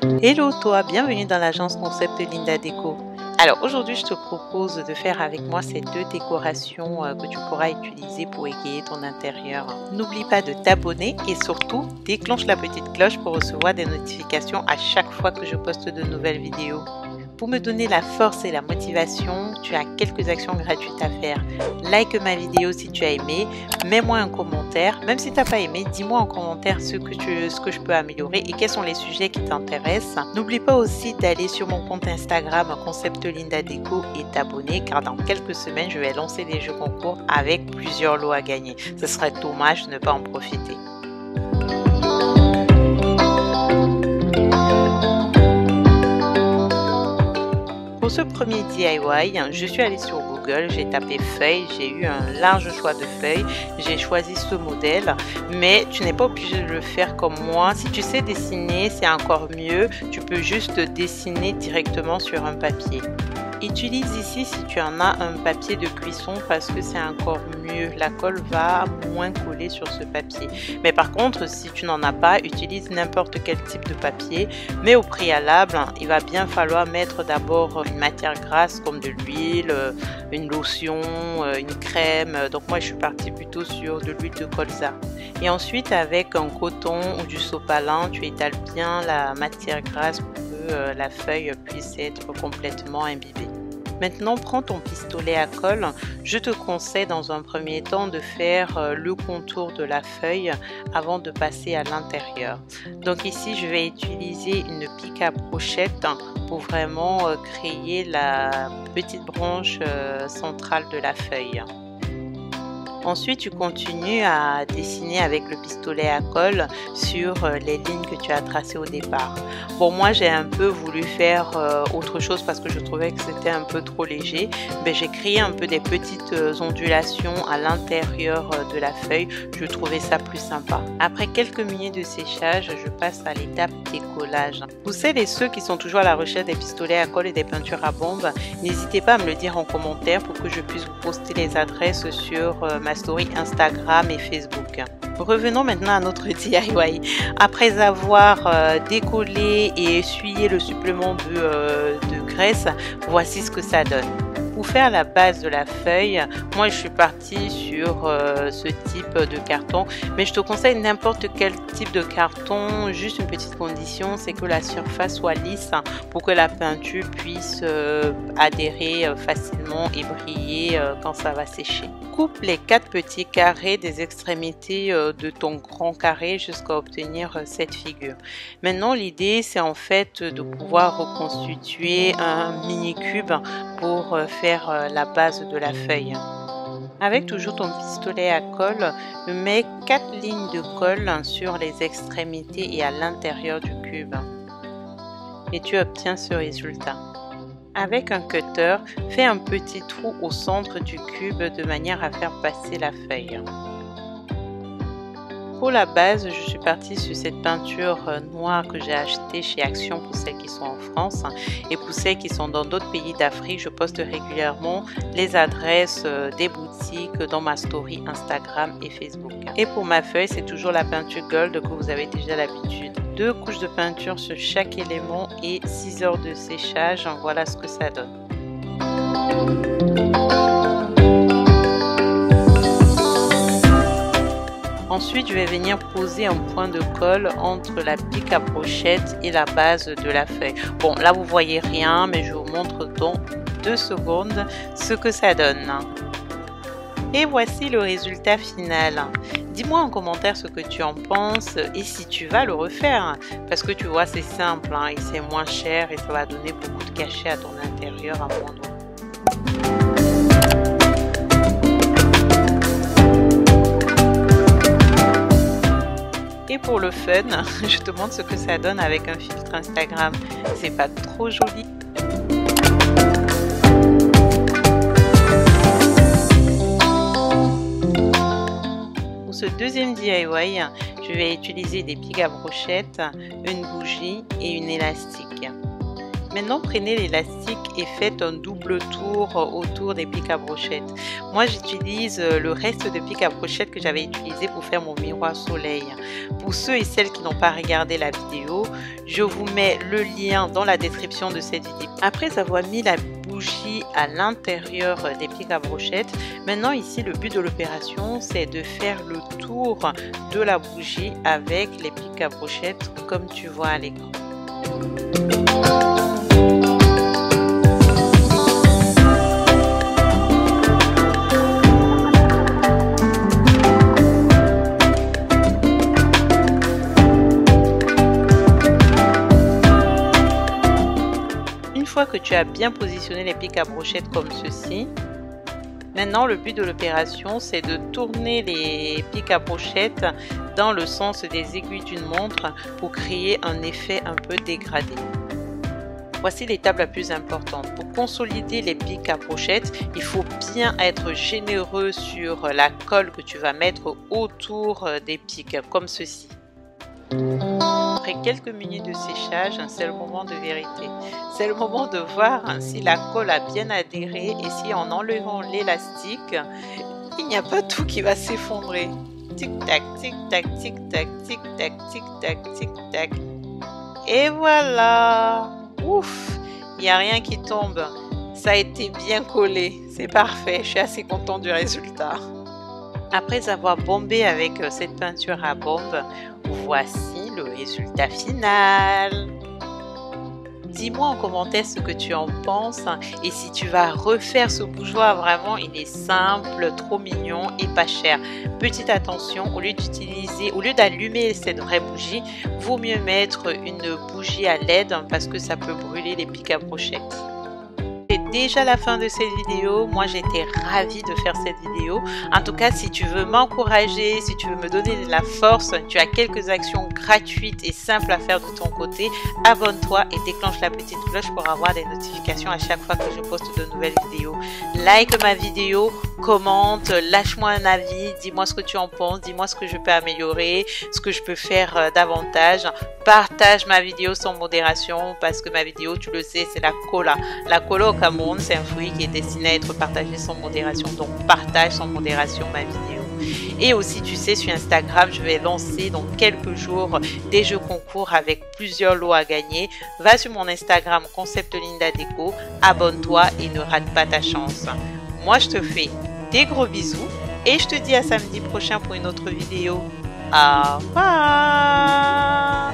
Hello toi, bienvenue dans l'agence concept Linda Déco. Alors aujourd'hui je te propose de faire avec moi ces deux décorations que tu pourras utiliser pour égayer ton intérieur. N'oublie pas de t'abonner et surtout déclenche la petite cloche pour recevoir des notifications à chaque fois que je poste de nouvelles vidéos. Pour me donner la force et la motivation, tu as quelques actions gratuites à faire. Like ma vidéo si tu as aimé, mets-moi un commentaire. Même si tu n'as pas aimé, dis-moi en commentaire ce que je peux améliorer et quels sont les sujets qui t'intéressent. N'oublie pas aussi d'aller sur mon compte Instagram Concept Linda Déco et t'abonner car dans quelques semaines, je vais lancer des jeux concours avec plusieurs lots à gagner. Ce serait dommage de ne pas en profiter. Pour ce premier DIY, je suis allée sur Google, j'ai tapé feuilles, j'ai eu un large choix de feuilles, j'ai choisi ce modèle, mais tu n'es pas obligé de le faire comme moi. Si tu sais dessiner, c'est encore mieux, tu peux juste dessiner directement sur un papier. Utilise ici si tu en as un papier de cuisson parce que c'est encore mieux, la colle va moins coller sur ce papier. Mais par contre si tu n'en as pas, utilise n'importe quel type de papier, mais au préalable il va bien falloir mettre d'abord une matière grasse comme de l'huile, une lotion, une crème. Donc moi je suis partie plutôt sur de l'huile de colza. Et ensuite avec un coton ou du sopalin, tu étales bien la matière grasse pour que la feuille puisse être complètement imbibée. Maintenant, prends ton pistolet à colle. Je te conseille dans un premier temps de faire le contour de la feuille avant de passer à l'intérieur. Donc ici, je vais utiliser une pique à brochette pour vraiment créer la petite branche centrale de la feuille. Ensuite, tu continues à dessiner avec le pistolet à colle sur les lignes que tu as tracées au départ. Bon, moi, j'ai un peu voulu faire autre chose parce que je trouvais que c'était un peu trop léger. Mais j'ai créé un peu des petites ondulations à l'intérieur de la feuille. Je trouvais ça plus sympa. Après quelques minutes de séchage, je passe à l'étape décollage. Pour celles et ceux qui sont toujours à la recherche des pistolets à colle et des peintures à bombe, n'hésitez pas à me le dire en commentaire pour que je puisse vous poster les adresses sur ma story Instagram et Facebook. Revenons maintenant à notre DIY. Après avoir décollé et essuyé le supplément de graisse, voici ce que ça donne. Pour faire la base de la feuille, moi je suis partie sur ce type de carton, mais je te conseille n'importe quel type de carton, juste une petite condition, c'est que la surface soit lisse pour que la peinture puisse adhérer facilement et briller quand ça va sécher. Coupe les 4 petits carrés des extrémités de ton grand carré jusqu'à obtenir cette figure. Maintenant l'idée c'est en fait de pouvoir reconstituer un mini cube pour faire la base de la feuille. Avec toujours ton pistolet à colle, mets 4 lignes de colle sur les extrémités et à l'intérieur du cube. Et tu obtiens ce résultat. Avec un cutter, fais un petit trou au centre du cube de manière à faire passer la feuille. Pour la base, je suis partie sur cette peinture noire que j'ai achetée chez Action pour celles qui sont en France. Et pour celles qui sont dans d'autres pays d'Afrique, je poste régulièrement les adresses des boutiques dans ma story Instagram et Facebook. Et pour ma feuille, c'est toujours la peinture gold que vous avez déjà l'habitude. 2 couches de peinture sur chaque élément et 6 heures de séchage. Voilà ce que ça donne. Ensuite, je vais venir poser un point de colle entre la pique à brochette et la base de la feuille. Bon, là, vous voyez rien, mais je vous montre dans 2 secondes ce que ça donne. Et voici le résultat final. Dis-moi en commentaire ce que tu en penses et si tu vas le refaire. Parce que tu vois, c'est simple et c'est moins cher et ça va donner beaucoup de cachet à ton intérieur à moindre coût. Et pour le fun, je te montre ce que ça donne avec un filtre Instagram. C'est pas trop joli. Pour ce deuxième DIY, je vais utiliser des pics à brochette, une bougie et une élastique. Maintenant, prenez l'élastique et faites un double tour autour des pics à brochettes. Moi, j'utilise le reste de pics à brochettes que j'avais utilisé pour faire mon miroir soleil. Pour ceux et celles qui n'ont pas regardé la vidéo, je vous mets le lien dans la description de cette vidéo. Après avoir mis la bougie à l'intérieur des pics à brochettes, maintenant ici, le but de l'opération, c'est de faire le tour de la bougie avec les pics à brochettes comme tu vois à l'écran. Une fois que tu as bien positionné les pics à brochettes comme ceci, maintenant le but de l'opération c'est de tourner les pics à brochettes dans le sens des aiguilles d'une montre pour créer un effet un peu dégradé. Voici l'étape la plus importante. Pour consolider les pics à brochettes, il faut bien être généreux sur la colle que tu vas mettre autour des pics comme ceci. Après quelques minutes de séchage, c'est le moment de vérité. C'est le moment de voir si la colle a bien adhéré et si en enlevant l'élastique, il n'y a pas tout qui va s'effondrer. Tic-tac, tic-tac, tic-tac, tic-tac, tic-tac, tic-tac. Et voilà! Ouf! Il n'y a rien qui tombe. Ça a été bien collé. C'est parfait. Je suis assez contente du résultat. Après avoir bombé avec cette peinture à bombe, voici le résultat final. Dis-moi en commentaire ce que tu en penses et si tu vas refaire ce bougeoir. Vraiment, il est simple, trop mignon et pas cher. Petite attention, au lieu d'allumer cette vraie bougie, vaut mieux mettre une bougie à LED parce que ça peut brûler les pics à brochettes. C'est déjà la fin de cette vidéo. Moi, j'étais ravie de faire cette vidéo. En tout cas, si tu veux m'encourager, si tu veux me donner de la force, tu as quelques actions gratuites et simples à faire de ton côté. Abonne-toi et déclenche la petite cloche pour avoir des notifications à chaque fois que je poste de nouvelles vidéos. Like ma vidéo, commente, lâche-moi un avis, dis-moi ce que tu en penses, dis-moi ce que je peux améliorer, ce que je peux faire davantage. Partage ma vidéo sans modération parce que ma vidéo, tu le sais, c'est la cola. La cola au Cameroun, c'est un fruit qui est destiné à être partagé sans modération. Donc, partage sans modération ma vidéo. Et aussi, tu sais, sur Instagram, je vais lancer dans quelques jours des jeux concours avec plusieurs lots à gagner. Va sur mon Instagram, Concept Linda Déco, abonne-toi et ne rate pas ta chance. Moi, je te fais des gros bisous et je te dis à samedi prochain pour une autre vidéo. Au revoir!